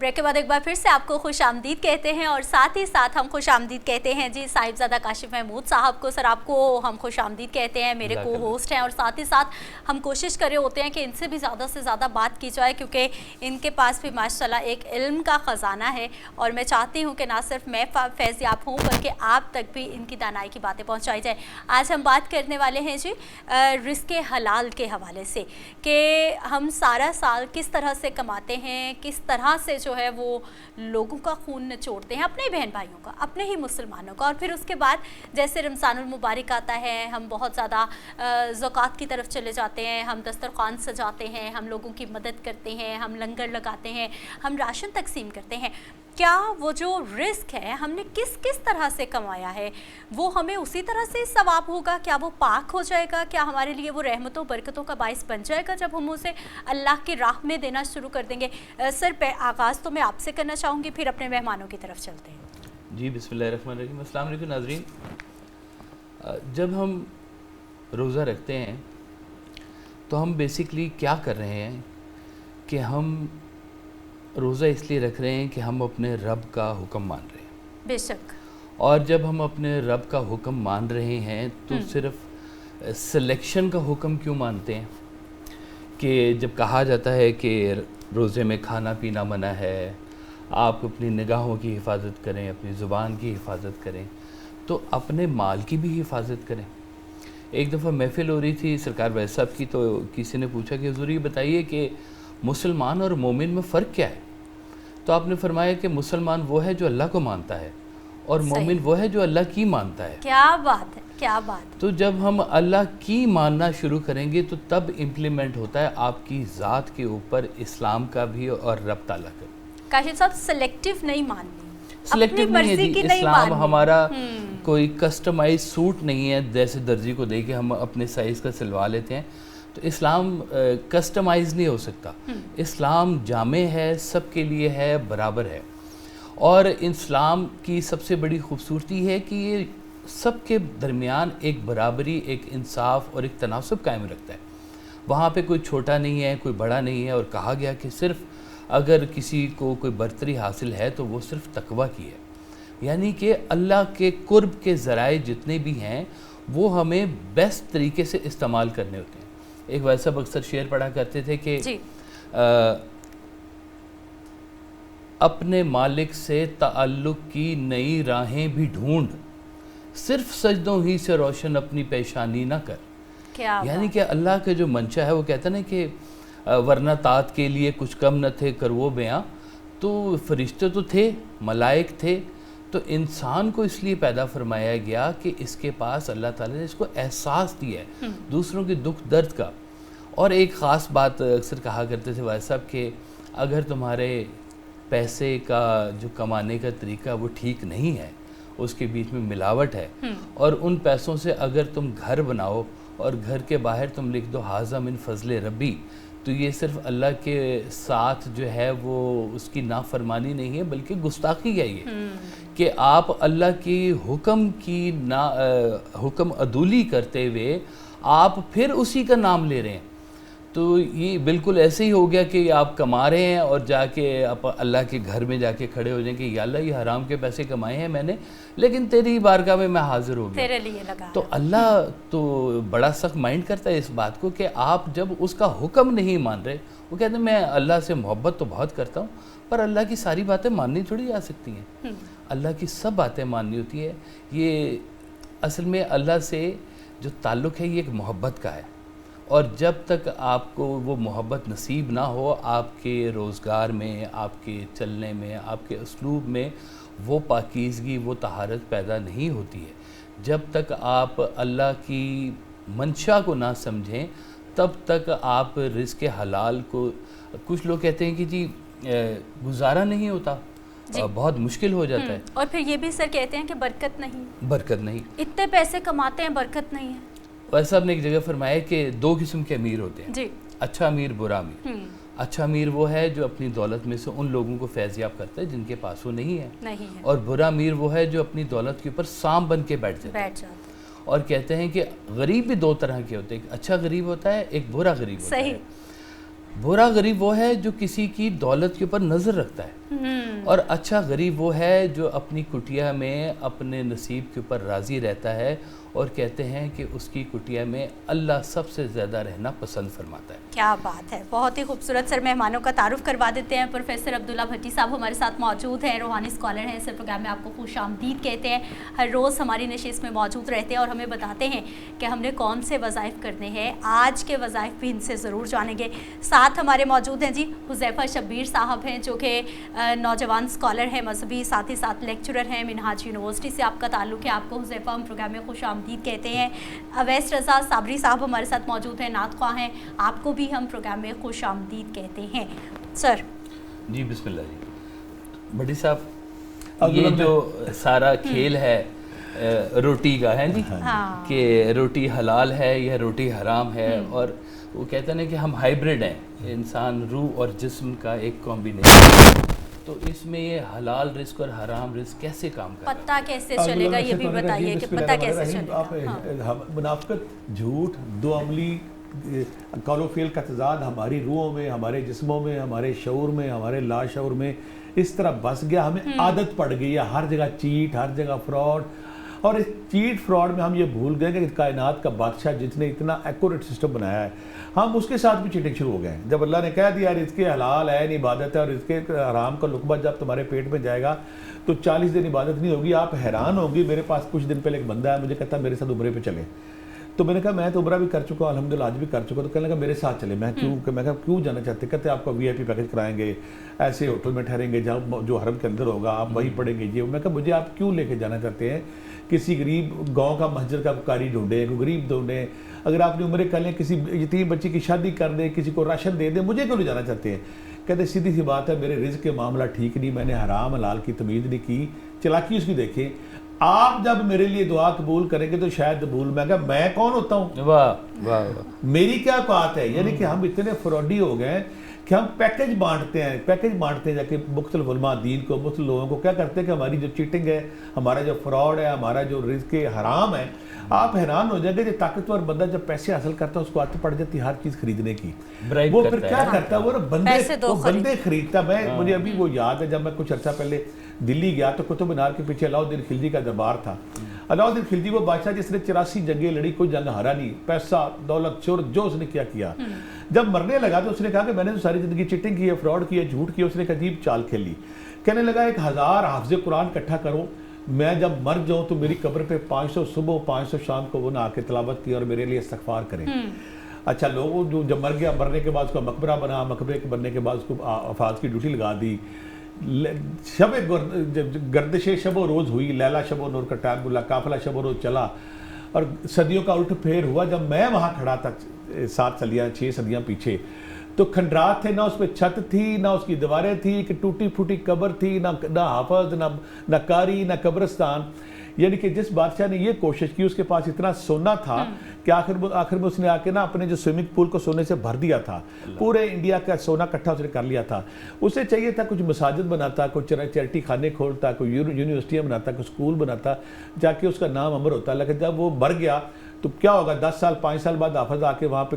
Break کے بعد ایک بار پھر سے آپ کو خوش آمدید کہتے ہیں اور ساتھ ہی ساتھ ہم خوش آمدید کہتے ہیں جی صاحبزادہ کاشف محمود صاحب کو. سر آپ کو ہم خوش آمدید کہتے ہیں, میرے کو ہوسٹ ہیں, اور ساتھ ہی ساتھ ہم کوشش کر رہے ہوتے ہیں کہ ان سے بھی زیادہ سے زیادہ بات کی جائے, کیونکہ ان کے پاس بھی ماشاءاللہ ایک علم کا خزانہ ہے, اور میں چاہتی ہوں کہ نہ صرف میں فیضیاب ہوں بلکہ آپ تک بھی ان کی دانائی کی باتیں پہنچائی جائیں. آج ہم بات کرنے والے ہیں جی رزق حلال کے حوالے سے, کہ ہم سارا سال کس طرح سے کماتے ہیں, کس طرح سے جو ہے وہ لوگوں کا خون نچوڑتے ہیں, اپنے بہن بھائیوں کا, اپنے ہی مسلمانوں کا, اور پھر اس کے بعد جیسے رمضان المبارک آتا ہے ہم بہت زیادہ زکوٰۃ کی طرف چلے جاتے ہیں, ہم دسترخوان سجاتے ہیں, ہم لوگوں کی مدد کرتے ہیں, ہم لنگر لگاتے ہیں, ہم راشن تقسیم کرتے ہیں. کیا وہ جو رزق ہے ہم نے کس کس طرح سے کمایا ہے وہ ہمیں اسی طرح سے ثواب ہوگا؟ کیا وہ پاک ہو جائے گا؟ کیا ہمارے لیے وہ رحمتوں برکتوں کا باعث بن جائے گا جب ہم اسے اللہ کی راہ میں دینا شروع کر دیں گے؟ سر آغاز تو میں آپ سے کرنا چاہوں گی, پھر اپنے مہمانوں کی طرف چلتے ہیں. جی بسم اللہ الرحمن الرحیم. السلام علیکم ناظرین. جب ہم روزہ رکھتے ہیں تو ہم بیسکلی کیا کر رہے ہیں کہ ہم روزہ اس لیے رکھ رہے ہیں کہ ہم اپنے رب کا حکم مان رہے ہیں. بے شک. اور جب ہم اپنے رب کا حکم مان رہے ہیں تو صرف سلیکشن کا حکم کیوں مانتے ہیں؟ کہ جب کہا جاتا ہے کہ روزے میں کھانا پینا منع ہے, آپ اپنی نگاہوں کی حفاظت کریں, اپنی زبان کی حفاظت کریں, تو اپنے مال کی بھی حفاظت کریں. ایک دفعہ محفل ہو رہی تھی سرکار ویس صاحب کی, تو کسی نے پوچھا کہ حضور یہ بتائیے کہ مسلمان اور مومن میں فرق کیا ہے؟ تو آپ نے فرمایا کہ مسلمان وہ ہے جو اللہ کو مانتا ہے اور مومن وہ ہے جو اللہ کی مانتا ہے. کیا بات ہے, کیا بات. تو جب ہم اللہ کی ماننا شروع کریں گے تو تب امپلیمنٹ ہوتا ہے آپ کی ذات کے اوپر اسلام کا بھی اور رب تعالیٰ کا. کاشف صاحب سلیکٹیو نہیں ماننی, سلیکٹیو نہیں ہے جی. اسلام ہمارا کوئی کسٹمائز سوٹ نہیں ہے جیسے درزی کو دے کے ہم اپنے سائز کا سلوا لیتے ہیں. تو اسلام کسٹمائز نہیں ہو سکتا. اسلام جامع ہے, سب کے لیے ہے, برابر ہے. اور اسلام کی سب سے بڑی خوبصورتی ہے کہ یہ سب کے درمیان ایک برابری, ایک انصاف اور ایک تناسب قائم رکھتا ہے. وہاں پہ کوئی چھوٹا نہیں ہے, کوئی بڑا نہیں ہے. اور کہا گیا کہ صرف اگر کسی کو کوئی برتری حاصل ہے تو وہ صرف تقویٰ کی ہے. یعنی کہ اللہ کے قرب کے ذرائع جتنے بھی ہیں وہ ہمیں بیسٹ طریقے سے استعمال کرنے ہوتے ہیں. ایک ویسا اکثر شعر پڑھا کرتے تھے کہ اپنے مالک سے تعلق کی نئی راہیں بھی ڈھونڈ, صرف سجدوں ہی سے روشن اپنی پیشانی نہ کر. یعنی کہ اللہ کا جو منشا ہے وہ کہتا نا کہ ورنہ طاعت کے لیے کچھ کم نہ تھے کر وہ بیاں. تو فرشتے تو تھے, ملائک تھے, تو انسان کو اس لیے پیدا فرمایا گیا کہ اس کے پاس اللہ تعالیٰ نے اس کو احساس دیا ہے دوسروں کے دکھ درد کا. اور ایک خاص بات اکثر کہا کرتے تھے وائس صاحب کہ اگر تمہارے پیسے کا جو کمانے کا طریقہ وہ ٹھیک نہیں ہے, اس کے بیچ میں ملاوٹ ہے, اور ان پیسوں سے اگر تم گھر بناؤ اور گھر کے باہر تم لکھ دو حاذہ من فضل ربی, تو یہ صرف اللہ کے ساتھ جو ہے وہ اس کی نافرمانی نہیں ہے بلکہ گستاخی ہے. یہ کہ آپ اللہ کی حکم عدولی کرتے ہوئے آپ پھر اسی کا نام لے رہے ہیں. تو یہ بالکل ایسے ہی ہو گیا کہ آپ کما رہے ہیں اور جا کے آپ اللہ کے گھر میں جا کے کھڑے ہو جائیں کہ یا اللہ یہ حرام کے پیسے کمائے ہیں میں نے, لیکن تیری بارگاہ میں حاضر ہو گیا, تیرے لیے لگا. تو اللہ تو بڑا سخت مائنڈ کرتا ہے اس بات کو کہ آپ جب اس کا حکم نہیں مان رہے. وہ کہتے ہیں میں اللہ سے محبت تو بہت کرتا ہوں پر اللہ کی ساری باتیں ماننی تھوڑی جا سکتی ہیں. اللہ کی سب باتیں ماننی ہوتی ہے. یہ اصل میں اللہ سے جو تعلق ہے یہ ایک محبت کا ہے, اور جب تک آپ کو وہ محبت نصیب نہ ہو آپ کے روزگار میں, آپ کے چلنے میں, آپ کے اسلوب میں وہ پاکیزگی, وہ طہارت پیدا نہیں ہوتی ہے. جب تک آپ اللہ کی منشا کو نہ سمجھیں تب تک آپ رزق حلال کو, کچھ لوگ کہتے ہیں کہ جی گزارا نہیں ہوتا, بہت مشکل ہو جاتا ہے. اور پھر یہ بھی سر کہتے ہیں کہ برکت نہیں, برکت نہیں, اتنے پیسے کماتے ہیں برکت نہیں ہے. ویسے صاحب نے ایک جگہ فرمایا کہ دو قسم کے امیر ہوتے ہیں, اچھا امیر, برا امیر. اچھا امیر وہ ہے جو اپنی دولت میں سے ان لوگوں کو فیضیاب کرتا ہے جن کے پاس وہ نہیں ہے, اور برا امیر وہ ہے جو اپنی دولت کے اوپر سام بن کے بیٹھ جاتا ہے. اور کہتے ہیں کہ غریب بھی دو طرح کے ہوتے ہیں, ایک اچھا غریب ہوتا ہے, ایک برا غریب ہوتا ہے. برا غریب وہ ہے جو کسی کی دولت کے اوپر نظر رکھتا ہے، اور اچھا غریب وہ ہے جو اپنی کٹیا میں اپنے نصیب کے اوپر راضی رہتا ہے اور کہتے ہیں کہ اس کی کٹیا میں اللہ سب سے زیادہ رہنا پسند فرماتا ہے۔ کیا بات ہے، بہت ہی خوبصورت۔ سر مہمانوں کا تعارف کروا دیتے ہیں۔ پروفیسر عبداللہ بھٹی صاحب ہمارے ساتھ موجود ہیں، روحانی اسکالر ہیں، سر پروگرام میں آپ کو خوش آمدید کہتے ہیں، ہر روز ہماری نشست میں موجود رہتے ہیں اور ہمیں بتاتے ہیں کہ ہم نے کون سے وظائف کرنے ہیں۔ آج کے وظائف بھی ان سے ضرور جانیں گے۔ ساتھ ہمارے موجود ہیں جی حذیفہ شبیر صاحب ہیں، جو کہ نوجوان اسکالر ہیں، مذہبی، ساتھ ہی ساتھ لیکچرر ہیں، منہاج یونیورسٹی سے آپ کا تعلق ہے۔ آپ کو حذیفہ ہم پروگرام میں خوش آمدید کہتے ہیں۔ اویس رضا صابری صاحب ہمارے ساتھ موجود ہیں، نعت خواہ ہیں، آپ کو بھی ہم پروگرام میں خوش آمدید کہتے ہیں۔ سر جی بسم اللہ جی۔ بھٹی صاحب، یہ جو سارا کھیل ہے روٹی کا ہے جی، کہ روٹی حلال ہے یا روٹی حرام ہے، اور وہ کہتے ہیں کہ ہم ہائیبرڈ ہیں، انسان روح اور جسم کا ایک کمبینیشن، تو اس میں یہ حلال رزق اور حرام رزق کیسے کام کرتا ہے؟ پتہ کیسے چلے گا، یہ بھی بتائیے کہ پتہ کیسے چلے گا؟ منافقت، جھوٹ، دو عملی، قول و فعل کا تضاد ہماری روحوں میں، ہمارے جسموں میں، ہمارے شعور میں، ہمارے لا شعور میں اس طرح بس گیا، ہمیں عادت پڑ گئی ہے ہر جگہ چیٹ، ہر جگہ فراڈ، اور اس چیٹ فراڈ میں ہم یہ بھول گئے کہ کائنات کا بادشاہ جس نے اتنا ایکوریٹ سسٹم بنایا ہے، ہم اس کے ساتھ بھی چیٹنگ شروع ہو گئے ہیں۔ جب اللہ نے کہہ دیا رزق حلال ہے، عبادت ہے، اور رزق حرام کا لقمہ جب تمہارے پیٹ میں جائے گا تو 40 دن عبادت نہیں ہوگی، آپ حیران ہوں گی۔ میرے پاس کچھ دن پہلے ایک بندہ ہے، مجھے کہتا ہے میرے ساتھ عمرے پہ چلے، تو میں نے کہا میں تو عمرہ بھی کر چکا ہوں الحمدللہ، آج بھی کر چکا، تو کہنے لگا میرے ساتھ چلے۔ میں کہا کیوں جانا چاہتے؟ کہتے آپ کو وی آئی پی پیکج کرائیں گے، ایسے ہوٹل میں ٹھہریں گے جہاں جو حرم کے اندر ہوگا، آپ وہیں پڑھیں گے۔ میں کہا مجھے آپ کیوں لے کے جانا چاہتے ہیں؟ کسی غریب گاؤں کا مسجد کا قاری ڈھونڈیں، کوئی غریب ڈھونڈیں، اگر آپ نے عمرے کر لیں، کسی یتیم بچی کی شادی کر دیں، کسی کو راشن دے دیں، مجھے کیوں لے جانا چاہتے ہیں؟ کہتے سیدھی سی بات ہے، میرے رزق کے معاملہ ٹھیک نہیں، میں نے حرام حلال کی تمیز نہیں کی، چلاکی اس کی دیکھیں۔ آپ جب میرے لیے دعا قبول کریں گے تو شاید قبول، میں کہا میں کون ہوتا ہوں؟ واہ واہ، میری کیا بات ہے؟ یعنی کہ ہم اتنے فراڈی ہو گئے کہ ہم پیکج بانٹتے ہیں جا کے مختلف علماء دین کو، مختلف لوگوں کو کیا کرتے ہیں کہ ہماری جو چیٹنگ ہے، ہمارا جو فراڈ ہے، ہمارا جو رزق حرام ہے، آپ حیران ہو جائیں گے کہ طاقتور بندہ جب پیسے حاصل کرتا ہے اس کو عادت پڑ جاتی ہے ہر چیز خریدنے کی، وہ پھر کیا کرتا ہے، وہ بندے خریدتا ہے۔ مجھے ابھی وہ یاد ہے جب میں کچھ عرصہ پہلے دلی گیا تو قطب مینار کے پیچھے علاؤالدین خلجی کا دربار تھا۔ علاؤالدین خلجی وہ بادشاہ جس نے 84 جنگیں لڑی، کوئی جنگ ہارا نہیں، پیسہ دولت شہرت جو اس نے کیا۔ جب مرنے لگا تو اس نے کہا کہ میں نے تو ساری زندگی چیٹنگ کی ہے، فراڈ کی ہے، جھوٹ کی ہے۔ اس نے ایک عجیب چال کھیلی، کہنے لگا 1000 حافظ قرآن اکٹھا کرو، میں جب مر جاؤں تو میری قبر پہ 500 صبح 500 شام کو وہ نہ آ کے تلاوت کی اور میرے لیے استغفار کریں۔ اچھا، لوگوں جو جب مر گیا، مرنے کے بعد اس کا مقبرہ بنا، مقبرے کے بننے کے بعد اس کو افاظ کی ڈیوٹی لگا دی، گردش شب و روز ہوئی، لیلا شب و نور کا ٹائم بولا، قافلہ شب و روز چلا، اور صدیوں کا الٹ پھیر ہوا۔ جب میں وہاں کھڑا تھا 7 صدیاں 6 صدیاں پیچھے، تو کھنڈرات تھے، نہ اس پہ چھت تھی، نہ اس کی دیواریں تھی، کہ ٹوٹی پھوٹی قبر تھی، نہ حافظ، نہ قاری، نہ قبرستان۔ یعنی کہ جس بادشاہ نے یہ کوشش کی، اس کے پاس اتنا سونا تھا کہ آخر میں اس نے آ کے نا اپنے جو سوئمنگ پول کو سونے سے بھر دیا تھا، پورے انڈیا کا سونا اکٹھا اس نے کر لیا تھا۔ اسے چاہیے تھا کچھ مساجد بناتا، کوئی چیریٹی خانے کھولتا، کوئی یونیورسٹیاں بناتا، کوئی اسکول بناتا، جا کے اس کا نام امر ہوتا۔ لیکن جب وہ مر گیا تو کیا ہوگا، 10 سال 5 سال بعد حافظ آ کے وہاں پہ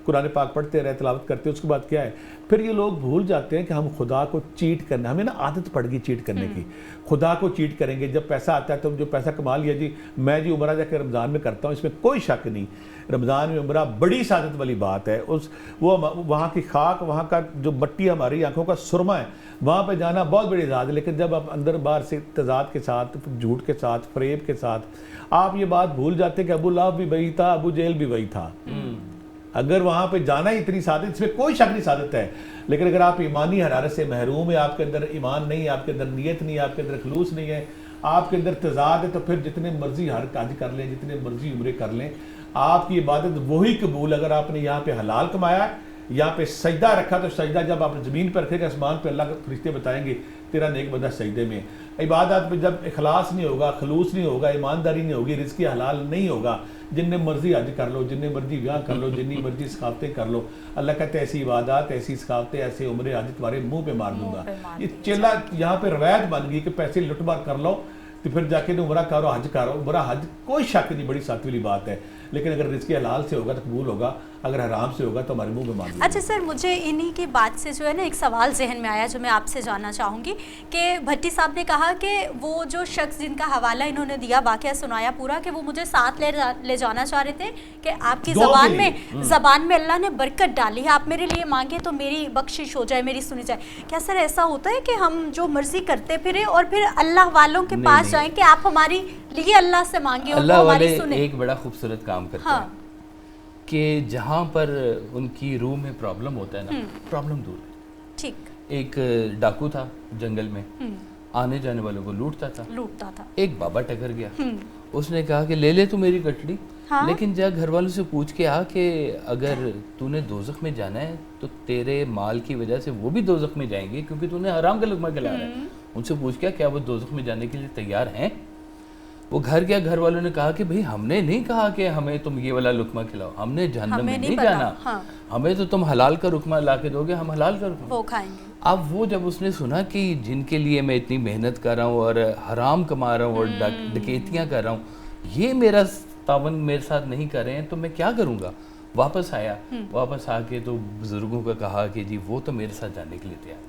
قرآن پاک پڑھتے رہے، تلاوت کرتے، اس کے بعد کیا ہے، پھر یہ لوگ بھول جاتے ہیں کہ ہم خدا کو چیٹ کرنا، ہمیں نا عادت پڑ گئی چیٹ کرنے کی، خدا کو چیٹ کریں گے۔ جب پیسہ آتا ہے تو جو پیسہ کما لیا جی، میں جی عمرہ جا کے رمضان میں کرتا ہوں، اس میں کوئی شک نہیں، رمضان میں عمرہ بڑی سعادت والی بات ہے۔ وہ وہاں کی خاک، وہاں کا جو مٹی ہماری آنکھوں کا سرما ہے، وہاں پہ جانا بہت بڑی اعزاز ہے۔ لیکن جب آپ اندر باہر سے تضاد کے ساتھ، جھوٹ کے ساتھ، فریب کے ساتھ، آپ یہ بات بھول جاتے کہ ابو لہب بھی وہی تھا، ابو جہل بھی وہی تھا۔ اگر وہاں پہ جانا ہی اتنی سعادت، اس میں کوئی شک نہیں سعادت ہے، لیکن اگر آپ ایمانی حرارت سے محروم ہے، آپ کے اندر ایمان نہیں ہے، آپ کے اندر نیت نہیں ہے، آپ کے اندر خلوص نہیں ہے، آپ کے اندر تضاد ہے، تو پھر جتنے مرضی حج کر لیں، جتنے مرضی عمرے کر لیں، آپ کی عبادت وہی قبول اگر آپ نے یہاں پہ حلال کمایا، یہاں پہ سجدہ رکھا، تو سجدہ جب آپ زمین پہ رکھے گا، آسمان پہ اللہ کے فرشتے بتائیں گے تیرا نیک بندہ سجدے میں۔ عبادت میں جب اخلاص نہیں ہوگا، خلوص نہیں ہوگا، ایمانداری نہیں ہوگی، رزق حلال نہیں ہوگا، جتنے مرضی حج کر لو، جتنے مرضی بیاہ کر لو، جتنی مرضی ثقافتیں کر لو، اللہ کہتے ہیں ایسی عبادات، ایسی ثقافتیں، ایسے عمرے حج تمہارے منہ پہ مار دوں گا۔ یہ چلا یہاں پہ روایت بن گئی کہ پیسے لٹ مار کر لو تو پھر جا کے عمرہ کرو، حج کرو، عمرہ حج کوئی شک نہیں، بڑی ساتھ والی بات ہے۔ لیکن اگر رزق حلال سے ہوگا تو قبول ہوگا, اگر حرام سے ہوگا تو ہمارے منہ میں مان لیں. اچھا سر, مجھے انہی کی بات سے جو ہے نا ایک سوال ذہن میں آیا جو میں آپ سے جاننا چاہوں گی کہ بھٹی صاحب نے کہا کہ وہ جو شخص جن کا حوالہ انہوں نے دیا, واقعہ سنایا پورا, کہ وہ مجھے ساتھ لے جانا چاہ رہے تھے کہ آپ کی زبان میں اللہ نے برکت ڈالی ہے, آپ میرے لیے مانگے تو میری بخشش ہو جائے, میری سنی جائے. کیا سر ایسا ہوتا ہے کہ ہم جو مرضی کرتے پھرے اور پھر اللہ والوں کے پاس جائیں کہ آپ ہماری لیے اللہ سے مانگے اور وہ ہماری سنیں؟ ایک بڑا خوبصورت کام کرتے ہیں کہ جہاں پر ان کی روح میں پرابلم ہوتا ہے نا, پرابلم دور ہے. ٹھیک. ایک ڈاکو تھا جنگل میں, آنے جانے والوں کو لوٹتا تھا. ایک بابا ٹکر گیا, اس نے کہا کہ لے لے تو میری گٹڑی, لیکن جا گھر والوں سے پوچھ کے آ کہ اگر تو نے دوزخ میں جانا ہے تو تیرے مال کی وجہ سے وہ بھی دوزخ میں جائیں گے کیونکہ تو نے حرام کا لقمہ کھلا رہا ہے. ان سے پوچھ کیا وہ دوزخ میں جانے کے لیے تیار ہیں؟ وہ گھر گیا, گھر والوں نے کہا کہ بھئی ہم نے نہیں کہا کہ ہمیں تم یہ والا لقمہ کھلاؤ, ہم نے جہنم میں نہیں جانا, ہمیں تو تم حلال کا لقمہ لا کے دو گے, ہم حلال کا لقمہ وہ کھائیں گے. اب وہ جب اس نے سنا کہ جن کے لیے میں اتنی محنت کر رہا ہوں اور حرام کما رہا ہوں اور ڈکیتیاں کر رہا ہوں, یہ میرا تعاون میرے ساتھ نہیں کر رہے ہیں تو میں کیا کروں گا. واپس آیا, واپس آ کے تو بزرگوں کا کہا کہ جی وہ تو میرے ساتھ جانے کے لیے تیار.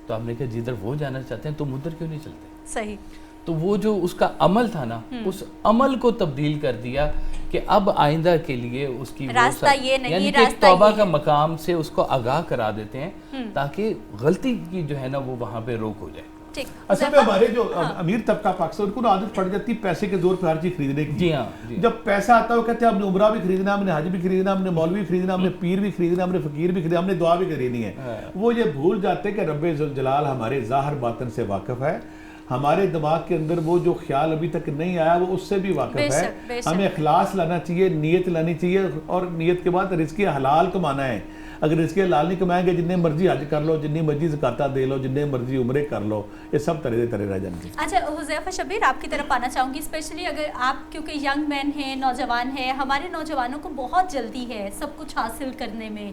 تو آپ نے کہا جدھر وہ جانا چاہتے ہیں تم ادھر کیوں نہیں چلتے؟ صحیح. تو وہ جو اس کا عمل تھا نا, اس عمل کو تبدیل کر دیا کہ اب آئندہ کے لیے اس کی راستہ یہ نہیں, یعنی کہ توبہ کا مقام سے اس کو آگاہ کرا دیتے ہیں تاکہ غلطی کی جو ہے نا وہ وہاں پہ روک ہو جائے. اصل میں ہمارے جو امیر طبقہ پاکستان, ان کو عادت پڑ جاتی پیسے کے زور پہ ہر چیز خریدنے کی. جی ہاں, جب پیسہ آتا ہے وہ کہتے ہیں ہم نے عمرہ بھی خریدنا, ہم نے حج بھی خریدنا, ہم نے مولوی بھی خریدنا, ہم نے پیر بھی خریدنا, ہم نے فقیر بھی خریدنا, ہم نے دعا بھی خریدنی ہے. وہ یہ بھول جاتے ہیں کہ رب ذوالجلال ہمارے ظاہر باطن سے واقف ہے, ہمارے دماغ کے اندر وہ جو خیال ابھی تک نہیں آیا وہ اس سے بھی واقف ہے. ہمیں اخلاص لانا چاہیے, نیت لانی چاہیے, اور نیت کے بعد رزق حلال کمانا ہے. اگر رزق حلال نہیں کمائیں گے, جتنے مرضی حج کر لو, جتنی مرضی زکاتہ دے لو, جتنے مرضی عمرے کر لو, یہ سب طرح رہ جائیں گے. اچھا حذیفہ شبیر, آپ کی طرف آنا چاہوں گی, اسپیشلی اگر آپ کیونکہ ینگ مین ہیں, نوجوان ہیں, ہمارے نوجوانوں کو بہت جلدی ہے سب کچھ حاصل کرنے میں,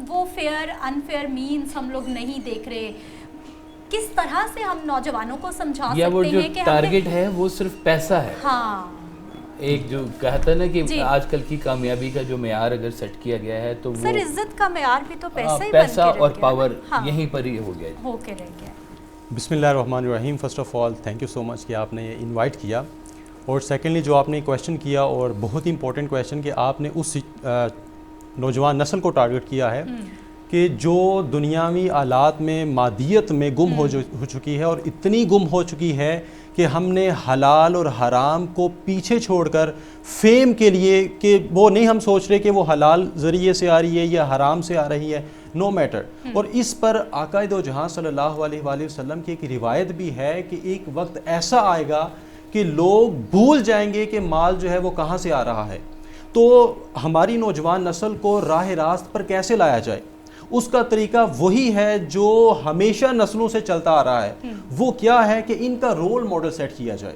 وہ فیئر انفیئر مینز ہم لوگ نہیں دیکھ رہے. کس طرح سے ہم نوجوانوں کو سمجھا سکتے ہیں کہ وہ جو ٹارگٹ ہے وہ صرف پیسہ ہے. ایک جو کہتا ہے نا کہ آج کل کی کامیابی کا جو معیار اگر سیٹ کیا گیا ہے تو سر عزت کا معیار بھی تو پیسہ ہی پیسہ اور پاور یہیں پر ہی ہو گیا ہو کے رہ گیا. بسم اللہ الرحمن الرحیم. First of all thank you so much کہ آپ نے یہ انوائٹ کیا, اور سیکنڈلی جو آپ نے کویشچن کیا, اور بہت ہی امپورٹنٹ کویشچن کہ آپ نے اس نوجوان نسل کو ٹارگٹ کیا ہے کہ جو دنیاوی آلات میں مادیت میں گم ہو چکی ہے, اور اتنی گم ہو چکی ہے کہ ہم نے حلال اور حرام کو پیچھے چھوڑ کر فیم کے لیے, کہ وہ نہیں ہم سوچ رہے کہ وہ حلال ذریعے سے آ رہی ہے یا حرام سے آ رہی ہے, نو میٹر. اور اس پر آقا دو جہاں صلی اللہ علیہ وآلہ وسلم کی ایک روایت بھی ہے کہ ایک وقت ایسا آئے گا کہ لوگ بھول جائیں گے کہ مال جو ہے وہ کہاں سے آ رہا ہے. تو ہماری نوجوان نسل کو راہ راست پر کیسے لایا جائے, اس کا طریقہ وہی ہے جو ہمیشہ نسلوں سے چلتا آ رہا ہے. وہ کیا ہے کہ ان کا رول ماڈل سیٹ کیا جائے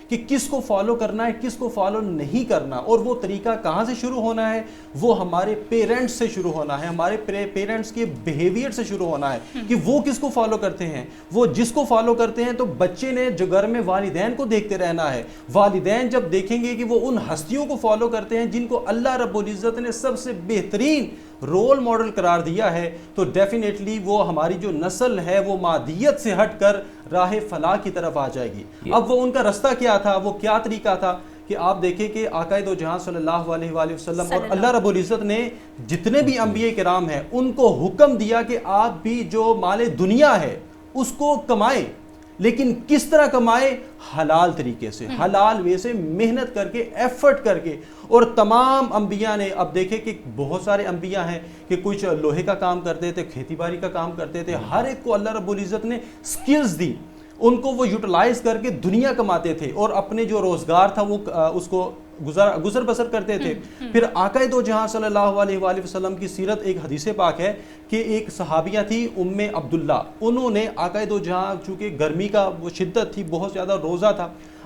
کہ کس کو فالو کرنا ہے, کس کو فالو نہیں کرنا. اور وہ طریقہ کہاں سے شروع ہونا ہے, وہ ہمارے پیرنٹس سے شروع ہونا ہے, ہمارے پیرنٹس کے بیہیویئر سے شروع ہونا ہے کہ وہ کس کو فالو کرتے ہیں. وہ جس کو فالو کرتے ہیں تو بچے نے جو گھر میں والدین کو دیکھتے رہنا ہے. والدین جب دیکھیں گے کہ وہ ان ہستیوں کو فالو کرتے ہیں جن کو اللہ رب العزت نے سب سے بہترین رول ماڈل قرار دیا ہے, تو ڈیفینیٹلی وہ ہماری جو نسل ہے وہ مادیت سے ہٹ کر راہ فلاح کی طرف آ جائے گی. اب وہ ان کا رستہ کیا تھا, وہ کیا طریقہ تھا کہ آپ دیکھیں کہ آقا دو جہاں صلی اللہ علیہ وآلہ وسلم اور اللہ رب العزت نے جتنے بھی انبیاء کرام ہیں ان کو حکم دیا کہ آپ بھی جو مال دنیا ہے اس کو کمائیں, لیکن کس طرح کمائے, حلال طریقے سے, حلال وے سے, محنت کر کے, ایفرٹ کر کے. اور تمام انبیاء نے, اب دیکھیں کہ بہت سارے انبیاء ہیں کہ کچھ لوہے کا کام کرتے تھے, کھیتی باڑی کا کام کرتے تھے, ہر ایک کو اللہ رب العزت نے سکلز دی, ان کو وہ یوٹیلائز کر کے دنیا کماتے تھے اور اپنے جو روزگار تھا وہ اس کو گزر بسر کرتے تھے. پھر آقا دو جہاں صلی اللہ علیہ وآلہ وسلم کی سیرت ایک حدیث پاک ہے کہ ایک صحابیہ تھی ام عبداللہ, انہوں نے آقا دو جہاں چونکہ گرمی کا وہ شدت تھی, بہت زیادہ روزہ تھا,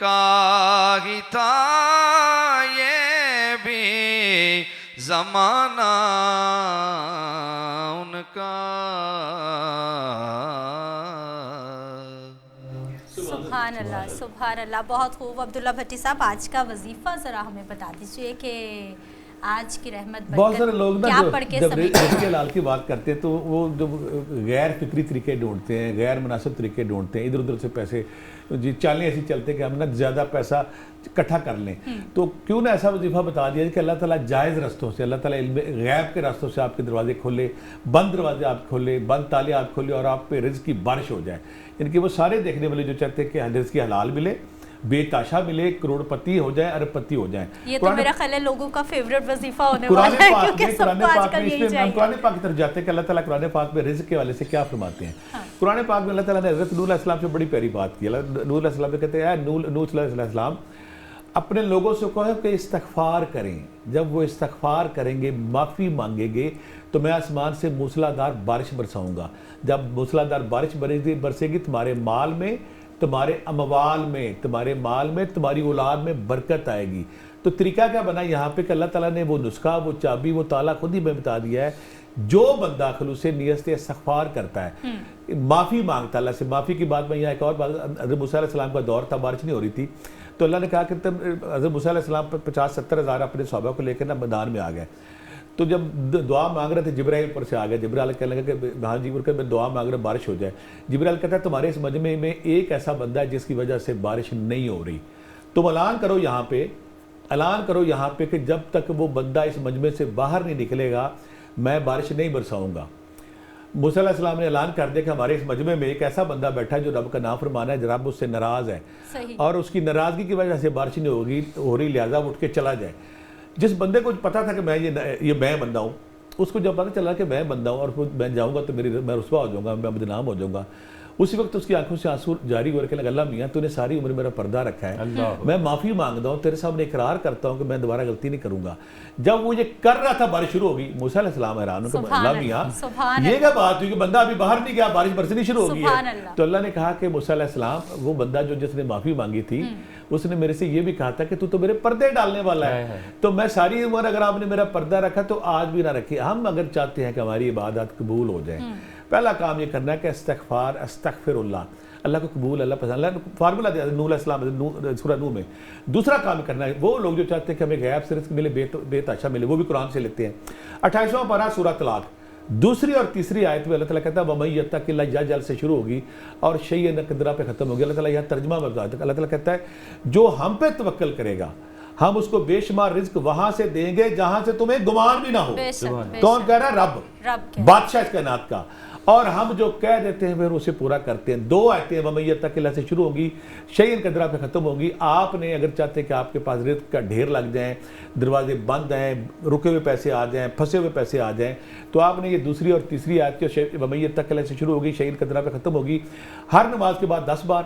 کا ہی تھا یہ بھی زمانہ ان کا. سبحان اللہ سبحان اللہ. بہت خوب. عبداللہ بھٹی صاحب آج کا وظیفہ ذرا ہمیں بتا دیجئے کہ آج کی رحمت بہت سارے لوگ نا کیا پڑھ کے جب رزق حلال کی بات کرتے ہیں تو وہ جو غیر فکری طریقے ڈھونڈتے ہیں, غیر مناسب طریقے ڈھونڈتے ہیں, ادھر ادھر سے پیسے جی چالیں ایسی چلتے ہیں کہ ہم نا زیادہ پیسہ اکٹھا کر لیں. تو کیوں نہ ایسا وظیفہ بتا دیا کہ اللہ تعالیٰ جائز رستوں سے, اللہ تعالیٰ علم غیب کے راستوں سے آپ کے دروازے کھولے, بند دروازے آپ کھولے, بند تالے آپ کھولے اور آپ پہ رزق کی بارش ہو جائے. یعنی کہ وہ سارے دیکھنے والے جو چاہتے ہیں کہ رزق کی حلال ملے, بے تاشا ملے, کروڑ پتی ہو جائے, ارب پتی ہو جائیں. یہ تو میرا خیال ہے لوگوں کا فیوریٹ وظیفہ ہونے والا ہے, کیونکہ سب کو آج کل یہی چاہیے. قرآن پاک کی طرف جاتے ہیں کہ اللہ تعالیٰ قرآن پاک میں رزق کے والے سے کیا فرماتے ہیں. قرآن پاک میں اللہ تعالیٰ نے حضرت نوح علیہ السلام سے بڑی پیاری بات کی. نوح علیہ السلام سے کہتے ہیں نوح علیہ السلام اپنے لوگوں سے کہو کہ استغفار کریں. جب وہ استغفار کریں گے, معافی مانگیں گے, تو میں آسمان سے موسلادھار بارش برساؤں گا. جب موسلادھار بارش برسے گی تمہارے مال میں, تمہارے اموال میں, تمہارے مال میں, تمہاری اولاد میں برکت آئے گی. تو طریقہ کیا بنا یہاں پہ کہ اللہ تعالیٰ نے وہ نسخہ, وہ چابی, وہ تالا خود ہی میں بتا دیا ہے. جو بندہ خلوص نیت سے استغفار کرتا ہے, معافی مانگتا اللہ سے. معافی کی بات میں یہاں ایک اور بات, حضرت موسیٰ علیہ السلام کا دور تھا, بارش نہیں ہو رہی تھی, تو اللہ نے کہا کہ تم حضرت موسیٰ علیہ السلام 50-70 ہزار اپنے صحابہ کو لے کر نا میدان میں آ گئے. تو جب دعا مانگ رہے تھے, جبرائیل اوپر سے آ گئے. جبرائیل کہنے لگا کہ ہاں جی میں دعا مانگ رہا بارش ہو جائے. جبرائیل کہتا ہے تمہارے اس مجمع میں ایک ایسا بندہ ہے جس کی وجہ سے بارش نہیں ہو رہی, تم اعلان کرو یہاں پہ کہ جب تک وہ بندہ اس مجمع سے باہر نہیں نکلے گا میں بارش نہیں برساؤں گا. موسیٰ علیہ السلام نے اعلان کر دیا کہ ہمارے اس مجمع میں ایک ایسا بندہ بیٹھا ہے جو رب کا نافرمان ہے, رب اس سے ناراض ہے, اور اس کی ناراضگی کی وجہ سے بارش نہیں ہو رہی, لہٰذا اٹھ کے چلا جائے. جس بندے کو پتا تھا کہ میں بندہ ہوں, اس کو جب پتا چلا کہ میں بندہ ہوں اور میں جاؤں گا تو میں رسوا ہو جاؤں گا, میں بدنام ہو جاؤں گا, اسی وقت اس کی آنکھوں سے آنسو جاری ہو رکھے لگا, اللہ میاں تو نے ساری عمر میرا پردہ رکھا ہے, میں معافی مانگتا ہوں, تیرے سامنے اقرار کرتا ہوں کہ میں دوبارہ غلطی نہیں کروں گا. جب وہ یہ کر رہا تھا بارش شروع ہو گئی. موسیٰ علیہ السلام حیران ہو کہ اللہ میاں یہ کیا بات ہوئی کہ بندہ ابھی باہر نہیں گیا, بارش برسنی شروع ہو گئی ہے. تو اللہ نے کہا کہ موسیٰ علیہ السلام, وہ بندہ جس نے معافی مانگی تھی, اس نے میرے سے یہ بھی کہا تھا کہ تو میرے پردے ڈالنے والا ہے, تو میں ساری عمر اگر آپ نے میرا پردہ رکھا تو آج بھی نہ رکھے. ہم اگر چاہتے ہیں کہ ہماری عبادات قبول ہو جائیں, پہلا کام یہ کرنا ہے کہ استغفر اللہ کو قبول, اللہ پسند. اللہ نے فارمولہ دیا نوح علیہ السلام سورہ نوح میں. دوسرا کام کرنا ہے, وہ لوگ جو چاہتے ہیں کہ ہمیں غیب سے رزق ملے, بے تاشا ملے, وہ بھی قرآن سے لیتے ہیں. 28واں پارہ سورہ طلاق, دوسری اور تیسری آیت میں اللہ تعالیٰ کہتا ہے وَمَن يَتَّقِ اللَّهَ يَجْعَلْ سے شروع ہوگی اور شیء نقدرہ پہ ختم ہوگی. اللہ تعالیٰ یہاں ترجمہ میں بتا, اللہ تعالیٰ کہتا ہے جو ہم پہ توکل کرے گا ہم اس کو بے شمار رزق وہاں سے دیں گے جہاں سے تمہیں گمان بھی نہ ہو. کون کہہ رہا ہے؟ رب, بادشاہ اس کائنات کا. اور ہم جو کہہ دیتے ہیں پھر اسے پورا کرتے ہیں. 2 آیتیں وَمَن يَتَّقِ اللَّهَ سے شروع ہوگی, شیء نقدرہ پہ ختم ہوگی. آپ نے اگر چاہتے ہیں کہ آپ کے پاس رزق کا ڈھیر لگ جائیں, دروازے بند ہیں, رکے ہوئے پیسے آ جائیں, پھنسے ہوئے پیسے آ جائیں, تو آپ نے یہ دوسری اور تیسری آیت جو وَمَن يَتَّقِ اللَّهَ سے شروع ہوگی, شیء نقدرہ پہ ختم ہوگی, ہر نماز کے بعد 10 بار.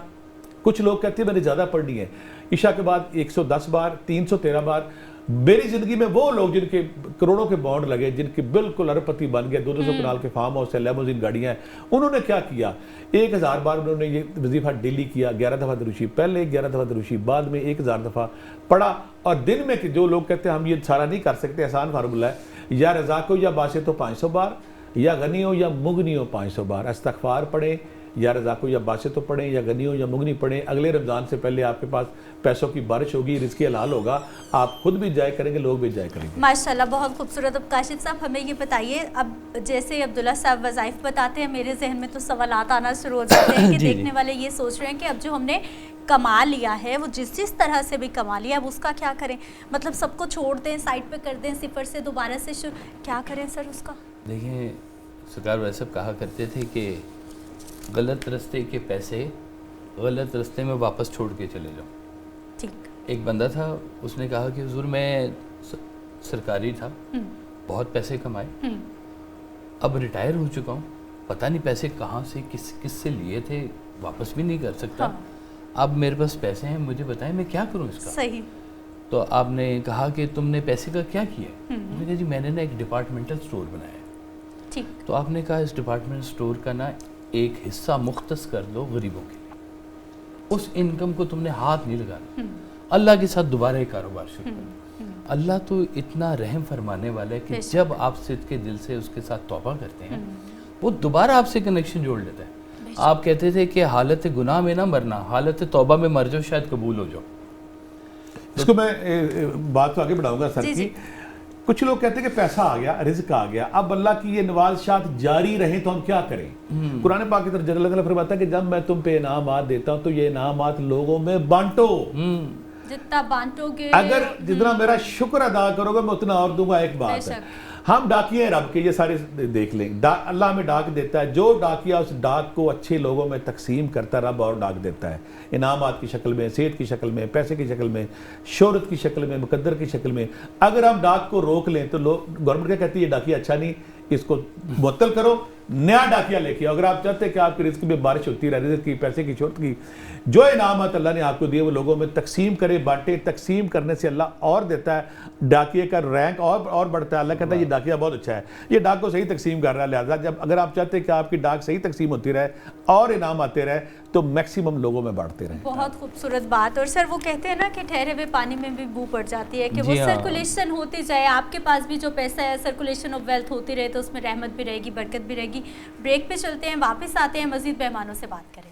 کچھ لوگ کہتے ہیں میں نے زیادہ پڑھنی ہے, عشاء کے بعد 110 بار, 313 بار. میری زندگی میں وہ لوگ جن کے کروڑوں کے بانڈ لگے, جن کے بالکل اربپتی بن گئے, 200 کنال کے فارم ہاؤس ہے, لیموزین گاڑیاں ہیں, انہوں نے کیا کیا, 1000 بار انہوں نے یہ وظیفہ ڈیلی کیا. 11 دفعہ دروشی پہلے, 11 دفعہ دروشی بعد میں, 1000 دفعہ پڑھا. اور دن میں کہ جو لوگ کہتے ہیں ہم یہ سارا نہیں کر سکتے, آسان فارمولہ ہے, یا رزاق ہو یا باسط ہو 500 بار, یا غنی ہو یا مغنی ہو 500 بار. استغفار پڑھیں, یا رزاق ہو یا باسط ہو پڑھیں, یا غنی ہو یا مغنی پڑھیں. اگلے رمضان سے پہلے آپ کے پاس پیسوں کی بارش ہوگی, رزق حلال ہوگا, آپ خود بھی جائے کریں گے, لوگ بھی جائے کریں گے. ماشاءاللہ بہت خوبصورت. اب کاشف صاحب ہمیں یہ بتائیے, اب جیسے عبداللہ صاحب وظائف بتاتے ہیں, میرے ذہن میں تو سوالات آنا شروع ہو جاتے ہیں کہ دیکھنے والے یہ سوچ رہے ہیں کہ اب جو ہم نے کما لیا ہے, وہ جس طرح سے بھی کما لیا, اب اس کا کیا کریں؟ مطلب سب کو چھوڑ دیں, سائٹ پہ کر دیں, صفر سے دوبارہ سے شروع, کیا کریں سر اس کا؟ دیکھیں سرکار ویسے کہا کرتے تھے کہ غلط رستے کے پیسے غلط رستے میں واپس چھوڑ کے چلے جاؤ. ٹھیک. ایک بندہ تھا, اس نے کہا کہ حضور میں سرکاری تھا, بہت پیسے کمائے, اب ریٹائر ہو چکا ہوں, پتہ نہیں پیسے کہاں سے کس سے لیے تھے, واپس بھی نہیں کر سکتا, اب میرے پاس پیسے ہیں, مجھے بتائیں میں کیا کروں اس کا. صحیح. تو آپ نے کہا کہ تم نے پیسے کا کیا کیا؟ میں نے کہا جی میں نے نا ایک ڈپارٹمنٹل سٹور بنایا ہے. ٹھیک. تو آپ نے کہا اس ڈپارٹمنٹ سٹور کا نا ایک حصہ مختص کر دو غریبوں کے لیے. اس انکم کو تم نے ہاتھ نہیں لگانا، اللہ کے ساتھ دوبارہ ایک کاروبار شروع کرو۔ اللہ تو اتنا رحم فرمانے والا ہے کہ جب آپ صدق کے دل سے اس کے ساتھ توبہ کرتے ہیں وہ دوبارہ آپ سے کنیکشن جوڑ لیتا ہے۔ آپ کہتے تھے کہ حالت گناہ میں نہ مرنا، حالت توبہ میں مر جاؤ شاید قبول ہو جاؤ۔ اس کو میں بات کو آگے بڑھاؤں گا سر کی۔ کچھ لوگ کہتے ہیں کہ پیسہ آ گیا، رزق آ گیا، اب اللہ کی یہ نوازشات جاری رہیں تو ہم کیا کریں؟ قرآن پاک کی طرف اللہ تعالیٰ فرماتا ہے کہ جب میں تم پہ انعامات دیتا ہوں تو یہ انعامات لوگوں میں بانٹو، جتنا بانٹو گے، اگر جتنا میرا شکر ادا کرو گے میں اتنا اور دوں گا۔ ایک بات ہے، ہم ڈاکیے ہیں رب کے، یہ سارے دیکھ لیں، اللہ ہمیں ڈاک دیتا ہے، جو ڈاکیا اس ڈاک کو اچھے لوگوں میں تقسیم کرتا ہے رب اور ڈاک دیتا ہے، انعامات کی شکل میں، صحت کی شکل میں، پیسے کی شکل میں، شہرت کی شکل میں، مقدر کی شکل میں۔ اگر ہم ڈاک کو روک لیں تو گورنمنٹ کیا کہتی ہے، یہ ڈاکیا اچھا نہیں، اس کو معطل کرو، نیا ڈاکیا لے کے آؤ۔ اگر آپ چاہتے ہیں کہ آپ کی رزق میں بارش ہوتی رہے، رزق کی، پیسے کی، شہرت کی، جو انعامات اللہ نے آپ کو دیے وہ لوگوں میں تقسیم کرے، بانٹے۔ تقسیم کرنے سے اللہ اور دیتا ہے، ڈاکیے کا رینک اور بڑھتا ہے۔ اللہ کہتا ہے یہ ڈاکیا بہت اچھا ہے، یہ ڈاک کو صحیح تقسیم کر رہا ہے، لہٰذا جب اگر آپ چاہتے ہیں کہ آپ کی ڈاک صحیح تقسیم ہوتی رہے اور انعام آتے رہے تو میکسیمم لوگوں میں بانٹتے رہیں۔ بہت خوبصورت بات۔ اور سر وہ کہتے ہیں نا کہ ٹھہرے ہوئے پانی میں بھی بو پڑ جاتی ہے، کہ وہ سرکولیشن ہوتی جائے، آپ کے پاس بھی جو پیسہ ہے سرکولیشن آف ویلتھ ہوتی رہے تو اس میں رحمت بھی رہے گی، برکت بھی رہے گی۔ بریک پہ چلتے ہیں، واپس آتے ہیں، مزید مہمانوں سے بات کریں۔